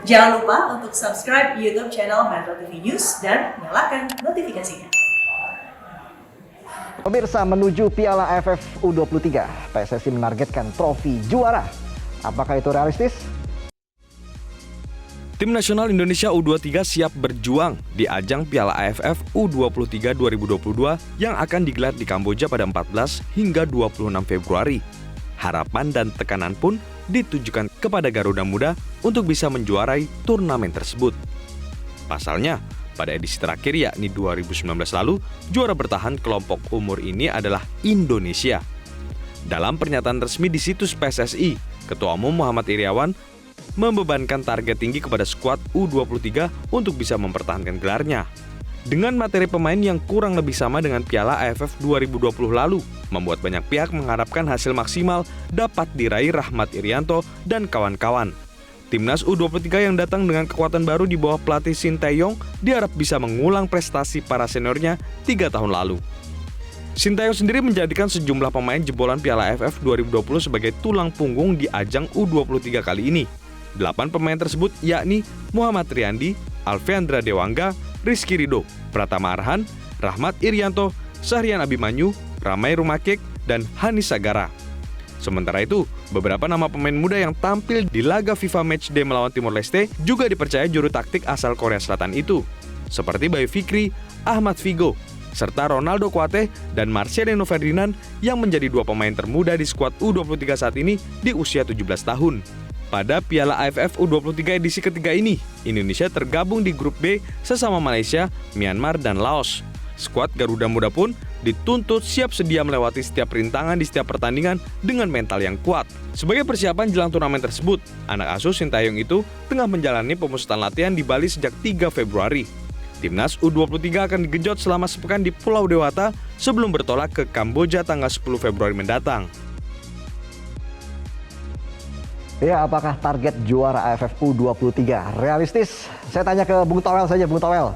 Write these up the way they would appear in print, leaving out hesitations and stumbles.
Jangan lupa untuk subscribe YouTube channel Metro TV News dan nyalakan notifikasinya. Pemirsa, menuju Piala AFF U23, PSSI menargetkan trofi juara. Apakah itu realistis? Tim nasional Indonesia U23 siap berjuang di ajang Piala AFF U23 2022 yang akan digelar di Kamboja pada 14 hingga 26 Februari. Harapan dan tekanan pun ditujukan kepada Garuda Muda untuk bisa menjuarai turnamen tersebut. Pasalnya, pada edisi terakhir yakni 2019 lalu, juara bertahan kelompok umur ini adalah Indonesia. Dalam pernyataan resmi di situs PSSI, Ketua Umum Muhammad Iryawan membebankan target tinggi kepada skuad U23 untuk bisa mempertahankan gelarnya. Dengan materi pemain yang kurang lebih sama dengan Piala AFF 2020 lalu, membuat banyak pihak mengharapkan hasil maksimal dapat diraih Rahmat Irianto dan kawan-kawan. Timnas U23 yang datang dengan kekuatan baru di bawah pelatih Shin Tae-yong diharap bisa mengulang prestasi para seniornya 3 tahun lalu. Shin Tae-yong sendiri menjadikan sejumlah pemain jebolan Piala AFF 2020 sebagai tulang punggung di ajang U23 kali ini. 8 pemain tersebut yakni Muhammad Riyandi, Alfeandra Dewangga, Rizky Ridho, Pratama Arhan, Rahmat Irianto, Sahrian Abimanyu, Ramai Rumakek, dan Hanis Sagara. Sementara itu, beberapa nama pemain muda yang tampil di laga FIFA Matchday melawan Timor Leste juga dipercaya juru taktik asal Korea Selatan itu, seperti Bayu Fikri, Ahmad Figo, serta Ronaldo Kuate dan Marcelino Ferdinand yang menjadi 2 pemain termuda di skuad U23 saat ini di usia 17 tahun. Pada Piala AFF U23 edisi ketiga ini, Indonesia tergabung di grup B sesama Malaysia, Myanmar, dan Laos. Skuad Garuda Muda pun dituntut siap sedia melewati setiap rintangan di setiap pertandingan dengan mental yang kuat. Sebagai persiapan jelang turnamen tersebut, anak asuh Shin Tae-yong itu tengah menjalani pemusatan latihan di Bali sejak 3 Februari. Timnas U23 akan digenjot selama sepekan di Pulau Dewata sebelum bertolak ke Kamboja tanggal 10 Februari mendatang. Ya, apakah target juara AFF U23 realistis? Saya tanya ke Bung Toel saja, Bung Toel.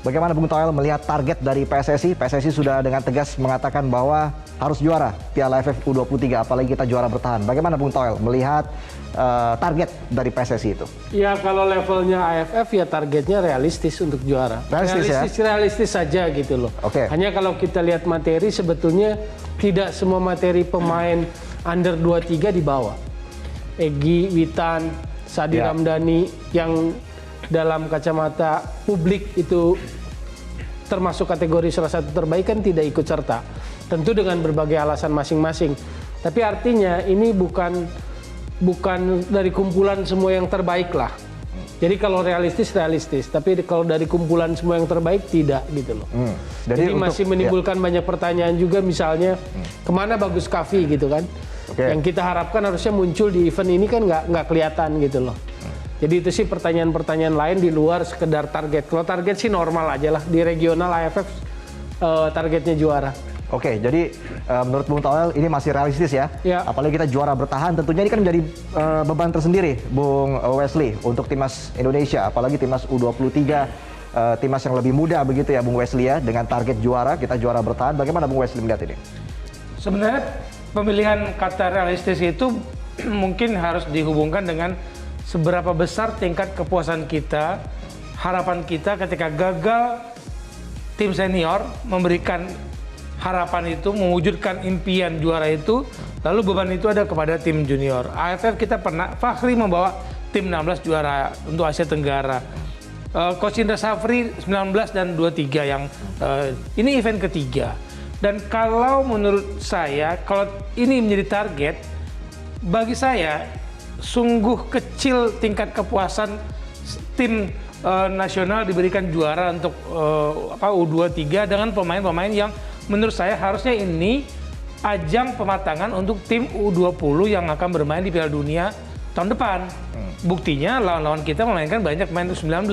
Bagaimana Bung Toel melihat target dari PSSI? PSSI sudah dengan tegas mengatakan bahwa harus juara Piala AFF U23, apalagi kita juara bertahan. Bagaimana Bung Toel melihat target dari PSSI itu? Ya, kalau levelnya AFF ya targetnya realistis untuk juara. Realistis saja gitu loh. Oke. Hanya kalau kita lihat materi, sebetulnya tidak semua materi pemain under 23 dibawa. Egy, Witan, Sadi Ramdhani yang dalam kacamata publik itu termasuk kategori salah satu terbaik kan tidak ikut serta. Tentu dengan berbagai alasan masing-masing. Tapi artinya ini bukan dari kumpulan semua yang terbaik lah. Jadi kalau realistis, tapi kalau dari kumpulan semua yang terbaik tidak gitu loh. Jadi masih menimbulkan banyak pertanyaan juga, misalnya kemana Bagus Kavi gitu kan? Yang kita harapkan harusnya muncul di event ini kan nggak kelihatan gitu loh. Jadi itu sih pertanyaan-pertanyaan lain di luar sekedar target. Kalau target sih normal aja lah, di regional AFF targetnya juara. Oke, jadi menurut Bung Toel ini masih realistis ya? Ya. Apalagi kita juara bertahan, tentunya ini kan menjadi beban tersendiri Bung Wesley untuk timnas Indonesia, apalagi timnas U23, timnas yang lebih muda begitu ya Bung Wesley ya, dengan target juara, kita juara bertahan. Bagaimana Bung Wesley melihat ini? Sebenarnya pemilihan kata realistis itu mungkin harus dihubungkan dengan seberapa besar tingkat kepuasan kita, harapan kita ketika gagal tim senior memberikan harapan itu, mewujudkan impian juara itu, lalu beban itu ada kepada tim junior. AFF kita pernah, Fakhri membawa tim 16 juara untuk Asia Tenggara. Coach Indra Safri 19 dan 23 yang ini event ketiga. Dan kalau menurut saya, kalau ini menjadi target, bagi saya sungguh kecil tingkat kepuasan tim nasional diberikan juara untuk U23 dengan pemain-pemain yang menurut saya harusnya ini ajang pematangan untuk tim U20 yang akan bermain di Piala Dunia tahun depan. Buktinya lawan-lawan kita memainkan banyak pemain U19.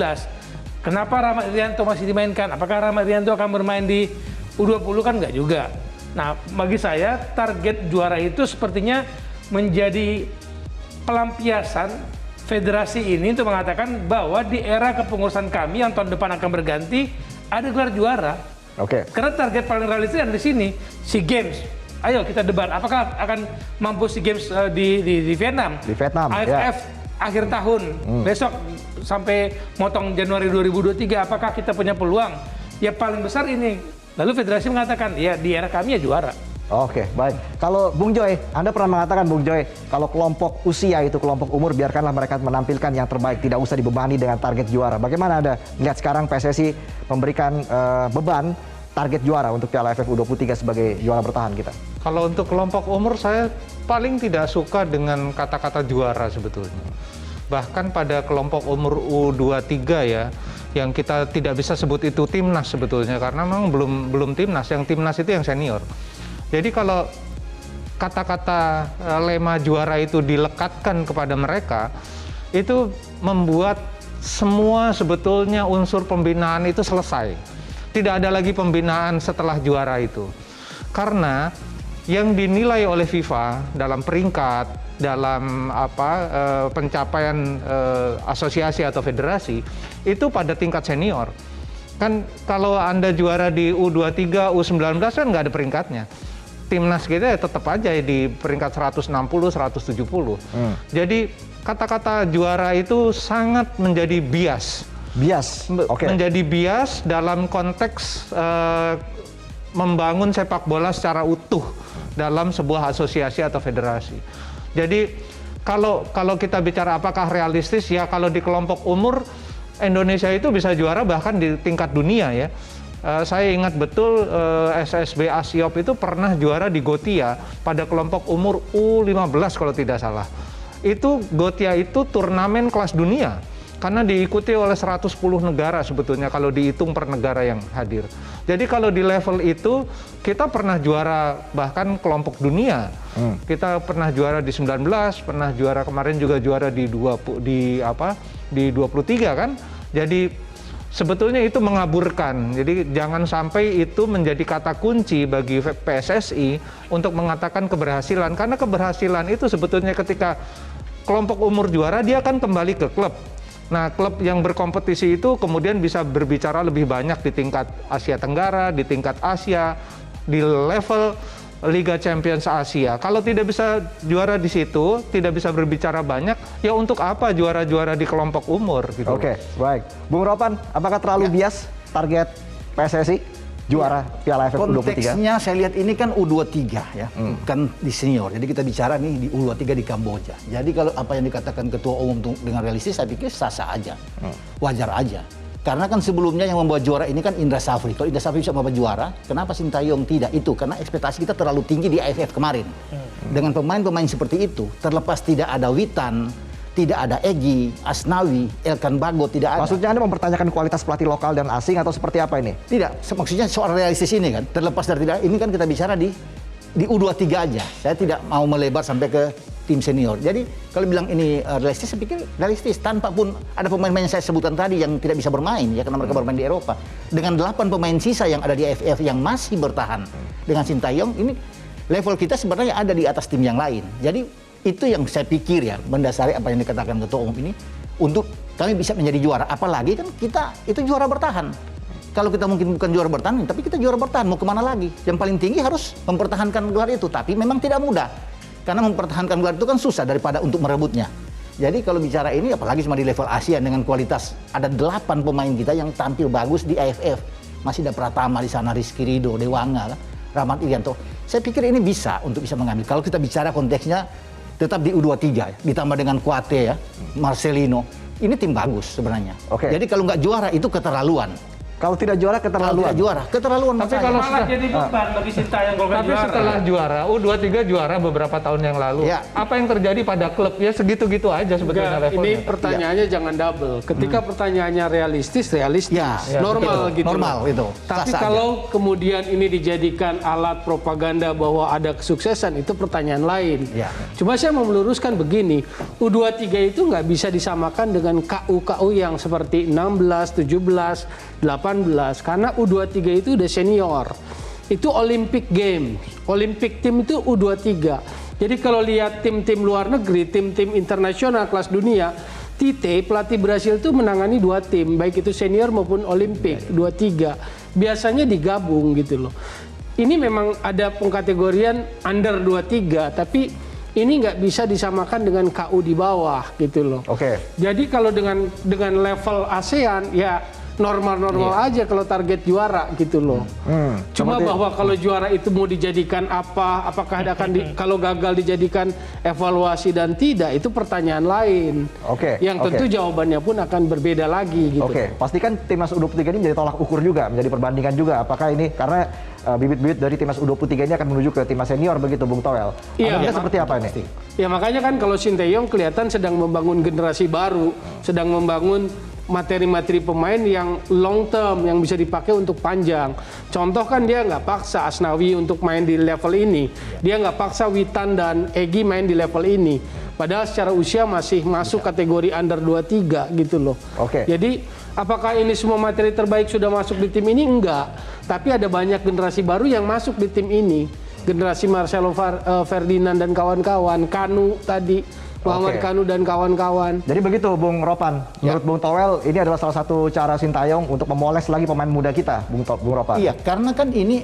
Kenapa Rahmat Irianto masih dimainkan? Apakah Rahmat Irianto akan bermain di U20? Kan enggak juga. Nah, bagi saya target juara itu sepertinya menjadi pelampiasan federasi ini untuk mengatakan bahwa di era kepengurusan kami yang tahun depan akan berganti ada gelar juara. Karena target paling realistis ada di sini, SEA Games. Ayo kita debat, apakah akan mampu SEA Games di Vietnam? Di Vietnam, AFF akhir tahun, besok sampai motong Januari 2023, apakah kita punya peluang? Ya paling besar ini. Lalu federasi mengatakan, ya di era kami ya juara. Oke, baik. Kalau Bung Joy, Anda pernah mengatakan, Bung Joy, kalau kelompok usia itu, kelompok umur, biarkanlah mereka menampilkan yang terbaik, tidak usah dibebani dengan target juara. Bagaimana Anda melihat sekarang PSSI memberikan beban target juara untuk Piala AFF U23 sebagai juara bertahan kita? Kalau untuk kelompok umur, saya paling tidak suka dengan kata-kata juara sebetulnya. Bahkan pada kelompok umur U23 ya, yang kita tidak bisa sebut itu timnas sebetulnya, karena memang belum timnas. Yang timnas itu yang senior. Jadi kalau kata-kata lema juara itu dilekatkan kepada mereka, itu membuat semua sebetulnya unsur pembinaan itu selesai. Tidak ada lagi pembinaan setelah juara itu. Karena yang dinilai oleh FIFA dalam peringkat, dalam pencapaian asosiasi atau federasi, itu pada tingkat senior. Kan kalau Anda juara di U23, U19 kan nggak ada peringkatnya. Timnas kita tetap aja di peringkat 160, 170. Jadi kata-kata juara itu sangat menjadi bias. Bias, oke. Menjadi bias dalam konteks membangun sepak bola secara utuh dalam sebuah asosiasi atau federasi. Jadi kalau kita bicara apakah realistis, ya kalau di kelompok umur Indonesia itu bisa juara bahkan di tingkat dunia ya. Saya ingat betul SSB Asiop itu pernah juara di Gotia pada kelompok umur U15 kalau tidak salah. Itu Gotia itu turnamen kelas dunia karena diikuti oleh 110 negara sebetulnya kalau dihitung per negara yang hadir. Jadi kalau di level itu kita pernah juara bahkan kelompok dunia. Kita pernah juara di 19, pernah juara kemarin juga juara di 23 kan. Jadi sebetulnya itu mengaburkan. Jadi jangan sampai itu menjadi kata kunci bagi PSSI untuk mengatakan keberhasilan. Karena keberhasilan itu sebetulnya ketika kelompok umur juara, dia akan kembali ke klub. Nah, klub yang berkompetisi itu kemudian bisa berbicara lebih banyak di tingkat Asia Tenggara, di tingkat Asia, di level Liga Champions Asia. Kalau tidak bisa juara di situ, tidak bisa berbicara banyak, ya untuk apa juara-juara di kelompok umur gitu. Oke, baik. Bung Ropan, apakah terlalu bias target PSSI juara Piala AFF U23? Konteksnya saya lihat ini kan U23 ya, kan di senior. Jadi kita bicara nih di U23 di Kamboja. Jadi kalau apa yang dikatakan Ketua Umum dengan realistis, saya pikir sah-sah aja, wajar aja. Karena kan sebelumnya yang membawa juara ini kan Indra Safri. Kalau Indra Safri bisa membawa juara, kenapa Sintayong tidak? Itu karena ekspektasi kita terlalu tinggi di AFF kemarin. Dengan pemain-pemain seperti itu, terlepas tidak ada Witan, tidak ada Egy, Asnawi, Elkan Bagot, tidak ada. Maksudnya Anda mempertanyakan kualitas pelatih lokal dan asing atau seperti apa ini? Tidak, maksudnya soal realistis ini kan, terlepas dari tidak, ini kan kita bicara di U23 aja. Saya tidak mau melebar sampai ke tim senior. Jadi kalau bilang ini realistis, saya pikir realistis. Tanpa pun ada pemain-pemain yang saya sebutkan tadi yang tidak bisa bermain, ya karena mereka bermain di Eropa. Dengan 8 pemain sisa yang ada di AFF yang masih bertahan dengan Sintayong, ini level kita sebenarnya ada di atas tim yang lain. Jadi itu yang saya pikir ya, mendasari apa yang dikatakan Ketua Umum ini, untuk kami bisa menjadi juara. Apalagi kan kita itu juara bertahan. Kalau kita mungkin bukan juara bertahan, tapi kita juara bertahan, mau kemana lagi? Yang paling tinggi harus mempertahankan gelar itu, tapi memang tidak mudah. Karena mempertahankan gelar itu kan susah daripada untuk merebutnya. Jadi kalau bicara ini, apalagi cuma di level Asia dengan kualitas, ada 8 pemain kita yang tampil bagus di AFF. Masih ada Pratama di sana, Rizky Ridho, Dewanga, Rahmat Irianto. Saya pikir ini bisa untuk bisa mengambil. Kalau kita bicara konteksnya, tetap di U23 ya, ditambah dengan Kuate ya, Marcelino. Ini tim bagus sebenarnya. Jadi kalau nggak juara itu keterlaluan. Kalau tidak juara keterlaluan. Kalau tidak juara, keterlaluan. Tapi kalau Malah jadi beban bagi Sintayong kalau nggak Tapi juara. setelah juara, U23 juara beberapa tahun yang lalu. Ya. Apa yang terjadi pada klub? Ya segitu-gitu aja sebetulnya Enggak, levelnya. ini pertanyaannya jangan double. Ketika pertanyaannya realistis, Ya, normal itu, gitu. normal loh. itu. Tapi Sah-sah kalau kemudian ini dijadikan alat propaganda bahwa ada kesuksesan, itu pertanyaan lain. Ya. Cuma saya mau meluruskan begini, U23 itu nggak bisa disamakan dengan KU-KU yang seperti 16, 17, 18, karena U23 itu udah senior. Itu Olympic Games. Olympic Team itu U23. Jadi kalau lihat tim-tim luar negeri, tim-tim internasional kelas dunia, Tite, pelatih Brasil itu menangani 2 tim, baik itu senior maupun Olimpik, 2-3. Biasanya digabung gitu loh. Ini memang ada pengkategorian under 23, tapi ini nggak bisa disamakan dengan KU di bawah gitu loh. Oke. Jadi kalau dengan level ASEAN ya normal-normal aja kalau target juara gitu loh. Cuma seperti- bahwa kalau juara itu mau dijadikan apa, apakah kalau gagal dijadikan evaluasi dan tidak, itu pertanyaan lain. Oke, Yang tentu jawabannya pun akan berbeda lagi gitu. Oke, pastikan timnas U23 ini menjadi tolak ukur juga, menjadi perbandingan juga. Apakah ini karena bibit-bibit dari timnas U23 ini akan menuju ke timnas senior begitu, Bung Toel? Iya. Analisa seperti apa ini? Ya makanya kan kalau Sinteyong kelihatan sedang membangun generasi baru, sedang membangun materi-materi pemain yang long term, yang bisa dipakai untuk panjang. Contoh kan dia nggak paksa Asnawi untuk main di level ini. Dia nggak paksa Witan dan Egy main di level ini. Padahal secara usia masih masuk kategori under 23 gitu loh. Oke. Jadi apakah ini semua materi terbaik sudah masuk di tim ini? Enggak. Tapi ada banyak generasi baru yang masuk di tim ini. Generasi Marcelo Ferdinand dan kawan-kawan, Kanu tadi, Muhammad Oke. Kanu dan kawan-kawan. Jadi begitu, Bung Ropan. Menurut Bung Toel, ini adalah salah satu cara Sintayong untuk memoles lagi pemain muda kita, Bung Ropan. Iya, karena kan ini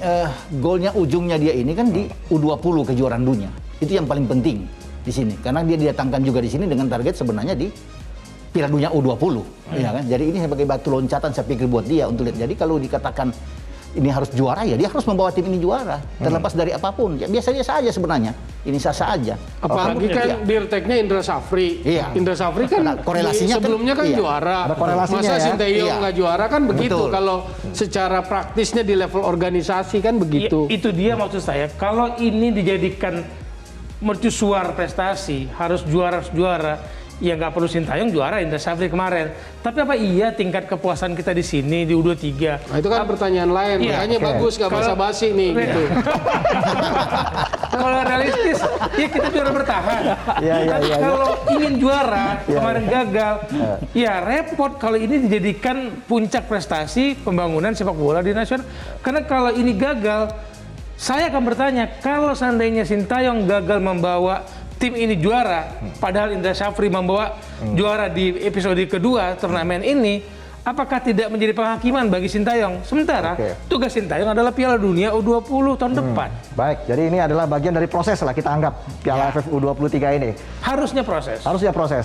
golnya ujungnya dia ini kan di U20 kejuaraan dunia. Itu yang paling penting di sini. Karena dia didatangkan juga di sini dengan target sebenarnya di Piala Dunia U20. Ya kan? Jadi ini sebagai batu loncatan saya pikir buat dia untuk lihat. Jadi kalau dikatakan ini harus juara, ya dia harus membawa tim ini juara. Terlepas dari apapun. Ya biasa-biasa aja sebenarnya. Ini sah-sah aja. Apalagi kan Iya. Dirteknya Indra Safri. Iya. Indra Safri kan Nah, korelasinya kan- sebelumnya kan iya. juara. Ada korelasinya Masa ya. Sinteyong Iya. nggak juara kan begitu. Betul. Kalau secara praktisnya di level organisasi kan begitu. Itu dia maksud saya. Kalau ini dijadikan mercusuar prestasi, harus juara, ya nggak perlu Sintayong juara, Indra Safri kemarin. Tapi apa iya tingkat kepuasan kita di sini di U23? Nah, itu kan pertanyaan lain. Iya. Makanya Oke. bagus nggak Kalau- basa-basi nih gitu. Kalau realistis, ya kita juara bertahan. Iya, iya, Tapi iya, kalau ingin juara, Iya, kemarin gagal, ya repot kalau ini dijadikan puncak prestasi pembangunan sepak bola di nasional. Karena kalau ini gagal, saya akan bertanya, kalau seandainya Sintayong gagal membawa tim ini juara, padahal Indra Safri membawa juara di episode kedua turnamen ini, apakah tidak menjadi penghakiman bagi Sintayong? Sementara Oke. tugas Sintayong adalah Piala Dunia U20 tahun depan. Baik, jadi ini adalah bagian dari proses lah kita anggap Piala AFF U23 ini. Harusnya proses. Harusnya proses.